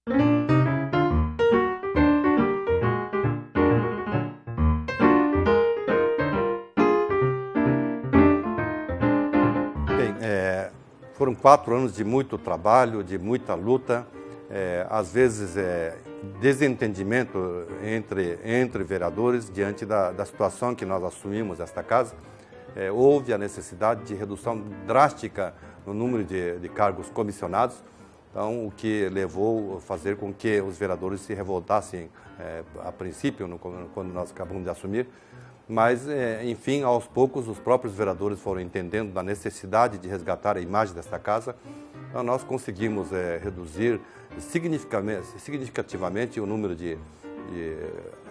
Bem, foram 4 anos de muito trabalho, de muita luta, às vezes desentendimento entre vereadores diante da situação que nós assumimos esta casa. Houve a necessidade de redução drástica no número de cargos comissionados, então o que levou a fazer com que os vereadores se revoltassem a princípio, quando nós acabamos de assumir. Mas, enfim, aos poucos, os próprios vereadores foram entendendo da necessidade de resgatar a imagem desta casa. Então, nós conseguimos reduzir significativamente o número de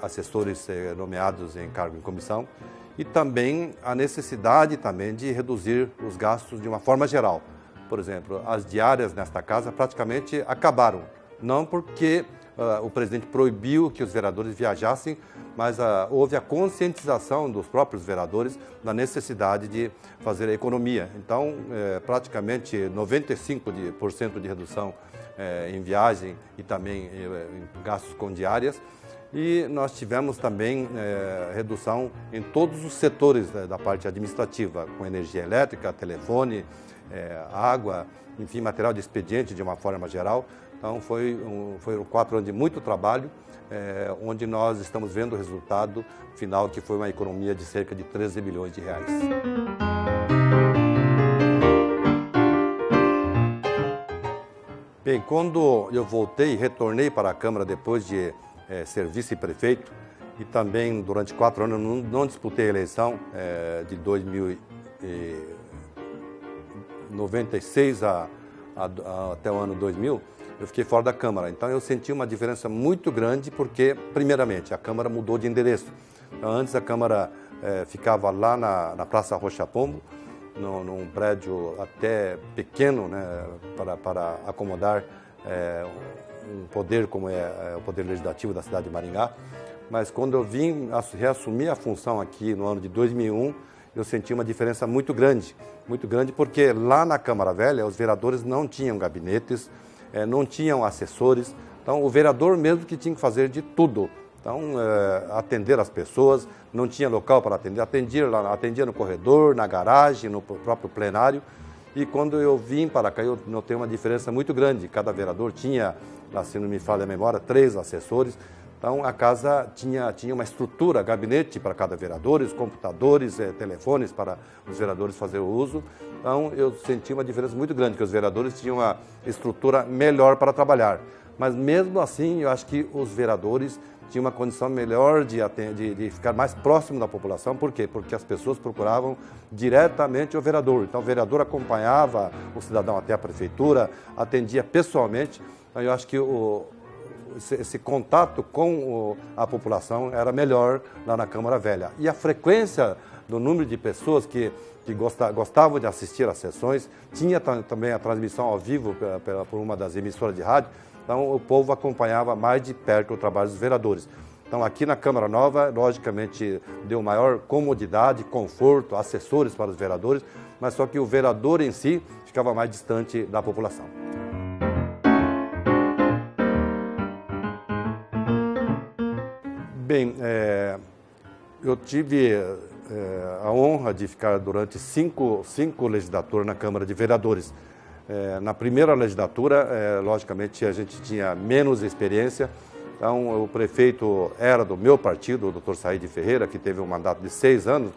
assessores nomeados em cargo em comissão e também a necessidade de reduzir os gastos de uma forma geral. Por exemplo, as diárias nesta casa praticamente acabaram, não porque o presidente proibiu que os vereadores viajassem, mas houve a conscientização dos próprios vereadores da necessidade de fazer a economia. Então, praticamente 95% de redução em viagem e também em gastos com diárias. E nós tivemos também redução em todos os setores da parte administrativa, com energia elétrica, telefone, água, enfim, material de expediente de uma forma geral. Então, foram 4 anos de muito trabalho, onde nós estamos vendo o resultado final, que foi uma economia de cerca de 13 bilhões de reais. Bem, quando eu retornei para a Câmara depois de ser vice-prefeito, e também durante 4 anos não disputei a eleição de 1996 até o ano 2000, eu fiquei fora da Câmara. Então eu senti uma diferença muito grande porque, primeiramente, a Câmara mudou de endereço. Então, antes a Câmara ficava lá na Praça Rocha Pombo, num prédio até pequeno, né, para acomodar um poder como é o Poder Legislativo da cidade de Maringá. Mas quando eu vim reassumir a função aqui no ano de 2001, eu senti uma diferença muito grande porque lá na Câmara Velha os vereadores não tinham gabinetes, não tinham assessores, então o vereador mesmo que tinha que fazer de tudo. Então, atender as pessoas, não tinha local para atender, atendia no corredor, na garagem, no próprio plenário. E quando eu vim para cá, eu notei uma diferença muito grande. Cada vereador tinha, se não me falha a memória, 3 assessores. Então, a casa tinha uma estrutura, gabinete para cada vereador, os computadores, telefones para os vereadores fazer o uso. Então, eu senti uma diferença muito grande, que os vereadores tinham uma estrutura melhor para trabalhar. Mas, mesmo assim, eu acho que os vereadores tinham uma condição melhor de ficar mais próximo da população. Por quê? Porque as pessoas procuravam diretamente o vereador. Então, o vereador acompanhava o cidadão até a prefeitura, atendia pessoalmente. Então, eu acho que esse contato com a população era melhor lá na Câmara Velha. E a frequência do número de pessoas que gostavam de assistir às sessões, tinha também a transmissão ao vivo por uma das emissoras de rádio, então o povo acompanhava mais de perto o trabalho dos vereadores. Então aqui na Câmara Nova, logicamente, deu maior comodidade, conforto, assessores para os vereadores, mas só que o vereador em si ficava mais distante da população. Bem, eu tive a honra de ficar durante cinco legislaturas na Câmara de Vereadores. Na primeira legislatura, logicamente, a gente tinha menos experiência, então o prefeito era do meu partido, o Dr. Saíde Ferreira, que teve um mandato de 6 anos,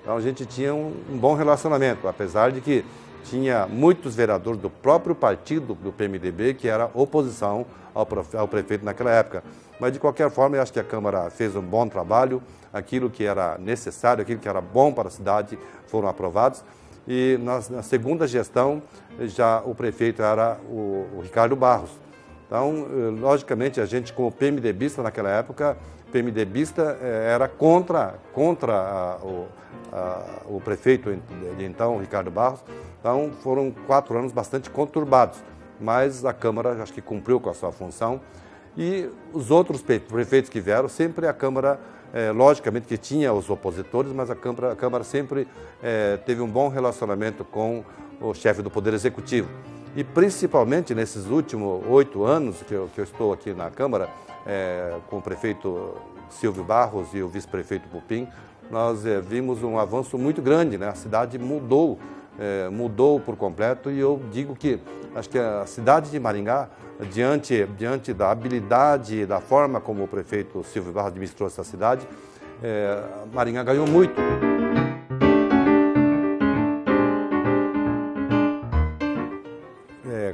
então a gente tinha um bom relacionamento, apesar de que tinha muitos vereadores do próprio partido do PMDB que era oposição ao prefeito naquela época. Mas, de qualquer forma, eu acho que a Câmara fez um bom trabalho, aquilo que era necessário, aquilo que era bom para a cidade foram aprovados. E na segunda gestão, já o prefeito era o Ricardo Barros. Então, logicamente, a gente, como PMDBista naquela época, PMDBista era contra o prefeito de então, Ricardo Barros. Então, foram 4 anos bastante conturbados, mas a Câmara acho que cumpriu com a sua função. E os outros prefeitos que vieram, sempre a Câmara, logicamente que tinha os opositores, mas a Câmara sempre teve um bom relacionamento com o chefe do Poder Executivo. E principalmente nesses últimos 8 anos que eu estou aqui na Câmara, com o prefeito Silvio Barros e o vice-prefeito Pupim, nós vimos um avanço muito grande, né? A cidade mudou por completo, e eu digo que acho que a cidade de Maringá, diante da habilidade e da forma como o prefeito Silvio Barros administrou essa cidade, Maringá ganhou muito.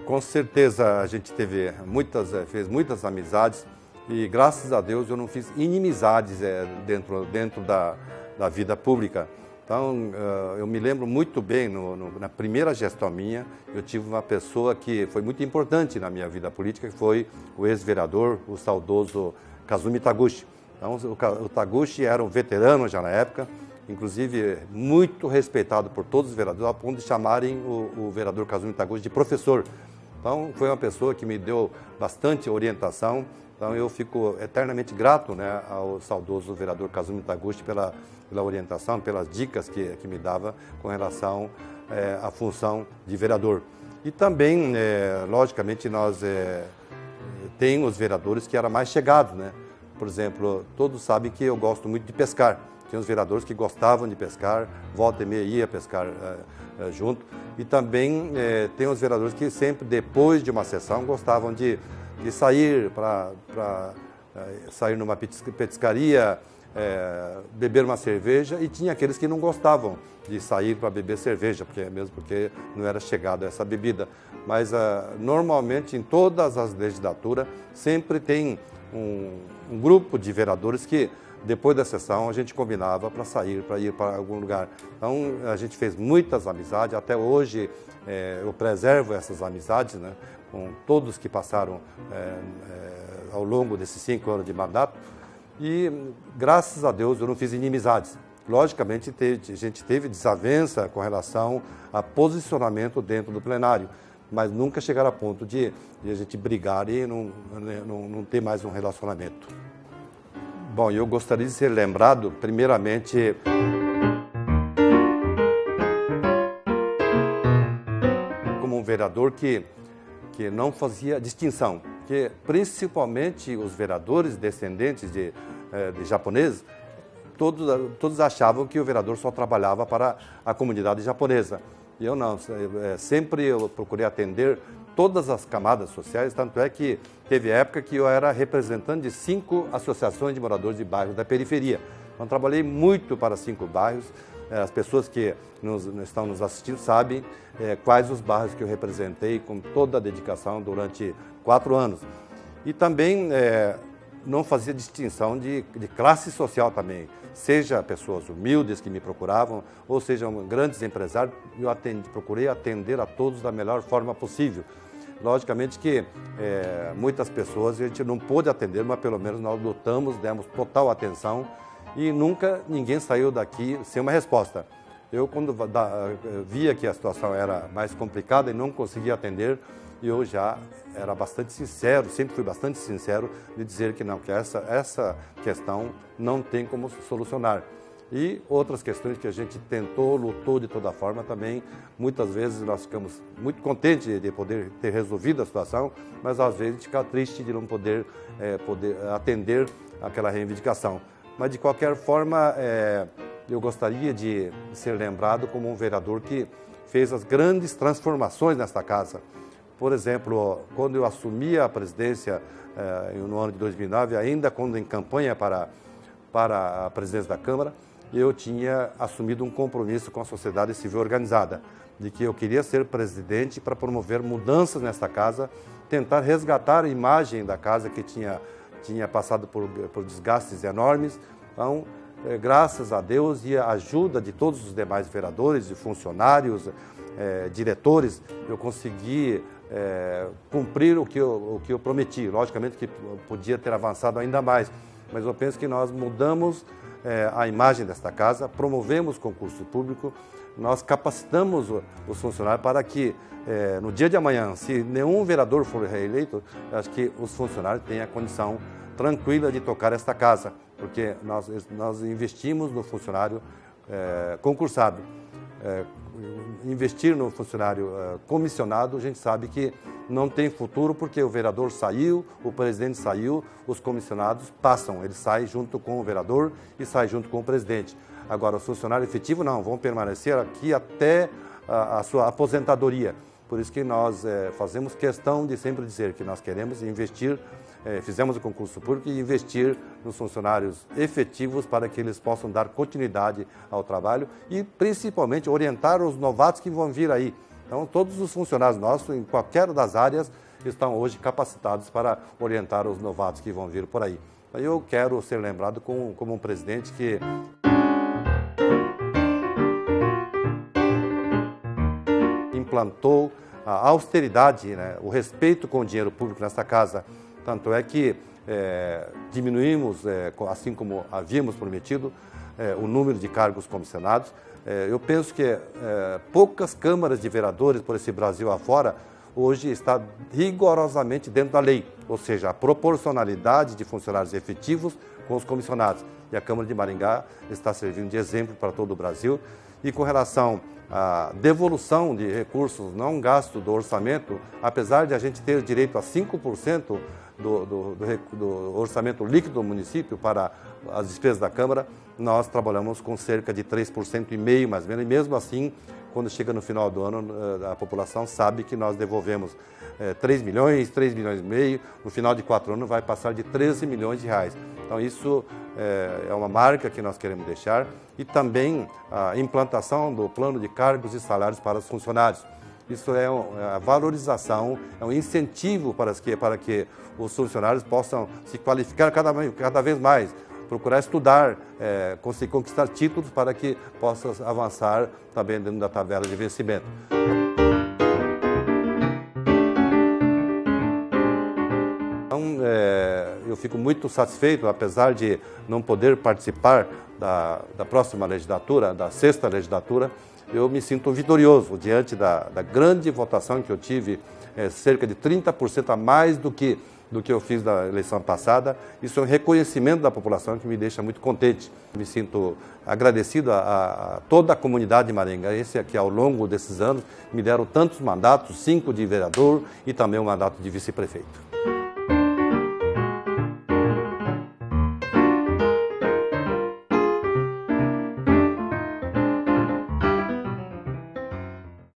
Com certeza a gente fez muitas amizades, e graças a Deus eu não fiz inimizades dentro da vida pública. Então, eu me lembro muito bem, na primeira gestão minha, eu tive uma pessoa que foi muito importante na minha vida política, que foi o ex-vereador, o saudoso Kazumi Taguchi. Então, o Taguchi era um veterano já na época, inclusive muito respeitado por todos os vereadores, ao ponto de chamarem o vereador Kazumi Taguchi de professor. Então, foi uma pessoa que me deu bastante orientação. Então, eu fico eternamente grato, né, ao saudoso vereador Kazumi Taguchi pela orientação, pelas dicas que me dava com relação à função de vereador. E também, logicamente, nós tem os vereadores que eram mais chegados, né? Por exemplo, todos sabem que eu gosto muito de pescar. Tinha os vereadores que gostavam de pescar, volta e meia ia pescar junto. E também tem os vereadores que sempre, depois de uma sessão, gostavam de sair sair numa petiscaria, beber uma cerveja, e tinha aqueles que não gostavam de sair para beber cerveja, porque não era chegado a essa bebida. Mas normalmente em todas as legislaturas sempre tem um grupo de vereadores que depois da sessão a gente combinava para sair, para ir para algum lugar. Então a gente fez muitas amizades, até hoje eu preservo essas amizades, né, com todos que passaram ao longo desses 5 anos de mandato. E, graças a Deus, eu não fiz inimizades. Logicamente, a gente teve desavença com relação a posicionamento dentro do plenário, mas nunca chegar a ponto de a gente brigar e não ter mais um relacionamento. Bom, eu gostaria de ser lembrado, primeiramente, como um vereador que não fazia distinção, que principalmente os vereadores descendentes de japoneses, todos achavam que o vereador só trabalhava para a comunidade japonesa. E eu não, sempre eu procurei atender todas as camadas sociais, tanto é que teve época que eu era representante de 5 associações de moradores de bairros da periferia. Então trabalhei muito para 5 bairros. As pessoas que estão nos assistindo sabem quais os bairros que eu representei com toda a dedicação durante 4 anos. E também não fazia distinção de classe social também, seja pessoas humildes que me procuravam, ou sejam grandes empresários, eu procurei atender a todos da melhor forma possível. Logicamente que muitas pessoas a gente não pôde atender, mas pelo menos nós lutamos, demos total atenção, e nunca ninguém saiu daqui sem uma resposta. Eu, quando via que a situação era mais complicada e não conseguia atender, eu já era bastante sincero, sempre fui bastante sincero de dizer que não, que essa questão não tem como solucionar. E outras questões que a gente tentou, lutou de toda forma também, muitas vezes nós ficamos muito contentes de poder ter resolvido a situação, mas às vezes a gente fica triste de não poder atender aquela reivindicação. Mas de qualquer forma, eu gostaria de ser lembrado como um vereador que fez as grandes transformações nesta casa. Por exemplo, quando eu assumi a presidência no ano de 2009, ainda quando em campanha para a presidência da Câmara, eu tinha assumido um compromisso com a sociedade civil organizada, de que eu queria ser presidente para promover mudanças nesta casa, tentar resgatar a imagem da casa que tinha passado por desgastes enormes. Então, graças a Deus e a ajuda de todos os demais vereadores e funcionários, diretores, eu consegui cumprir o que eu prometi. Logicamente que podia ter avançado ainda mais, mas eu penso que nós mudamos a imagem desta casa, promovemos concurso público, nós capacitamos os funcionários para que no dia de amanhã, se nenhum vereador for reeleito, acho que os funcionários tenham a condição tranquila de tocar esta casa, porque nós investimos no funcionário concursado. investir no funcionário comissionado, a gente sabe que não tem futuro, porque o vereador saiu, o presidente saiu, os comissionados passam, eles saem junto com o vereador e saem junto com o presidente. Agora, o funcionário efetivo não, vão permanecer aqui até a sua aposentadoria. Por isso que nós fazemos questão de sempre dizer que nós queremos investir, fizemos o concurso público e investir nos funcionários efetivos para que eles possam dar continuidade ao trabalho e, principalmente, orientar os novatos que vão vir aí. Então, todos os funcionários nossos, em qualquer das áreas, estão hoje capacitados para orientar os novatos que vão vir por aí. Eu quero ser lembrado como um presidente que implantou a austeridade, né, o respeito com o dinheiro público nessa casa. Tanto é que diminuímos, assim como havíamos prometido, o número de cargos comissionados. Eu penso que poucas câmaras de vereadores por esse Brasil afora hoje está rigorosamente dentro da lei, ou seja, a proporcionalidade de funcionários efetivos com os comissionados. E a Câmara de Maringá está servindo de exemplo para todo o Brasil. E com relação à devolução de recursos não gasto do orçamento, apesar de a gente ter direito a 5% do orçamento líquido do município para as despesas da Câmara, nós trabalhamos com cerca de 3,5% mais ou menos, e mesmo assim, quando chega no final do ano, a população sabe que nós devolvemos 3 milhões e meio, no final de 4 anos vai passar de 13 milhões de reais. Então isso é uma marca que nós queremos deixar, e também a implantação do plano de cargos e salários para os funcionários. Isso é a valorização, é um incentivo para que os funcionários possam se qualificar cada vez mais, procurar estudar, conseguir conquistar títulos para que possa avançar também dentro da tabela de vencimento. Então, eu fico muito satisfeito, apesar de não poder participar da próxima legislatura, da 6ª legislatura, eu me sinto vitorioso diante da grande votação que eu tive, cerca de 30% a mais do que eu fiz na eleição passada. Isso é um reconhecimento da população que me deixa muito contente. Me sinto agradecido a toda a comunidade maringaense que ao longo desses anos me deram tantos mandatos, 5 de vereador e também um mandato de vice-prefeito.